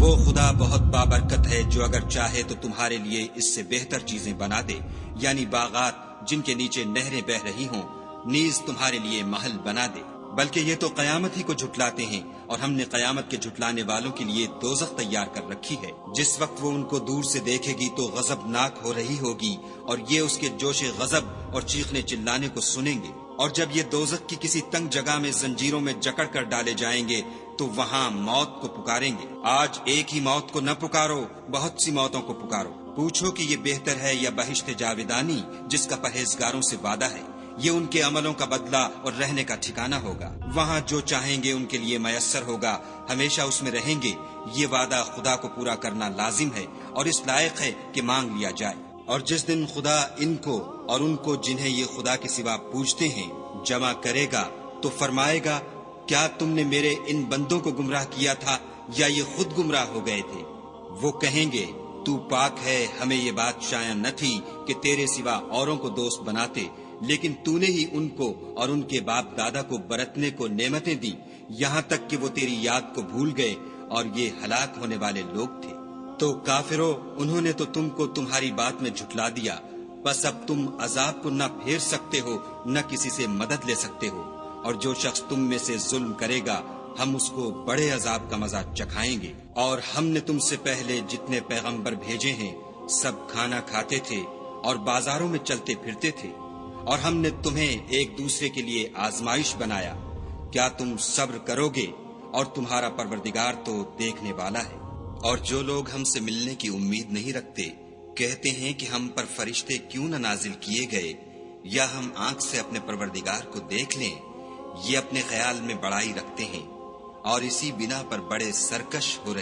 وہ خدا بہت بابرکت ہے جو اگر چاہے تو تمہارے لیے اس سے بہتر چیزیں بنا دے، یعنی باغات جن کے نیچے نہریں بہہ رہی ہوں، نیز تمہارے لیے محل بنا دے۔ بلکہ یہ تو قیامت ہی کو جھٹلاتے ہیں، اور ہم نے قیامت کے جھٹلانے والوں کے لیے دوزخ تیار کر رکھی ہے۔ جس وقت وہ ان کو دور سے دیکھے گی تو غضبناک ہو رہی ہوگی، اور یہ اس کے جوش غضب اور چیخنے چلانے کو سنیں گے۔ اور جب یہ دوزخ کی کسی تنگ جگہ میں زنجیروں میں جکڑ کر ڈالے جائیں گے تو وہاں موت کو پکاریں گے۔ آج ایک ہی موت کو نہ پکارو، بہت سی موتوں کو پکارو۔ پوچھو کہ یہ بہتر ہے یا بہشت جاودانی جس کا پرہیزگاروں سے وعدہ ہے؟ یہ ان کے عملوں کا بدلہ اور رہنے کا ٹھکانہ ہوگا۔ وہاں جو چاہیں گے ان کے لیے میسر ہوگا، ہمیشہ اس میں رہیں گے۔ یہ وعدہ خدا کو پورا کرنا لازم ہے اور اس لائق ہے کہ مانگ لیا جائے۔ اور جس دن خدا ان کو اور ان کو جنہیں یہ خدا کے سوا پوجتے ہیں جمع کرے گا تو فرمائے گا، کیا تم نے میرے ان بندوں کو گمراہ کیا تھا یا یہ خود گمراہ ہو گئے تھے؟ وہ کہیں گے، تو پاک ہے، ہمیں یہ بات شایع نہ تھی کہ تیرے سوا اوروں کو دوست بناتے، لیکن تو نے ہی ان کو اور ان کے باپ دادا کو برتنے کو نعمتیں دی، یہاں تک کہ وہ تیری یاد کو بھول گئے اور یہ ہلاک ہونے والے لوگ تھے۔ تو کافرو، انہوں نے تو تم کو تمہاری بات میں جھٹلا دیا، بس اب تم عذاب کو نہ پھیر سکتے ہو نہ کسی سے مدد لے سکتے ہو، اور جو شخص تم میں سے ظلم کرے گا ہم اس کو بڑے عذاب کا مزہ چکھائیں گے۔ اور ہم نے تم سے پہلے جتنے پیغمبر بھیجے ہیں سب کھانا کھاتے تھے اور بازاروں میں چلتے پھرتے تھے، اور ہم نے تمہیں ایک دوسرے کے لیے آزمائش بنایا، کیا تم صبر کرو گے؟ اور تمہارا پروردگار تو دیکھنے والا ہے۔ اور جو لوگ ہم سے ملنے کی امید نہیں رکھتے کہتے ہیں کہ ہم پر فرشتے کیوں نہ نازل کیے گئے، یا ہم آنکھ سے اپنے پروردگار کو دیکھ لیں۔ یہ اپنے خیال میں بڑائی رکھتے ہیں اور اسی بنا پر بڑے سرکش ہو رہے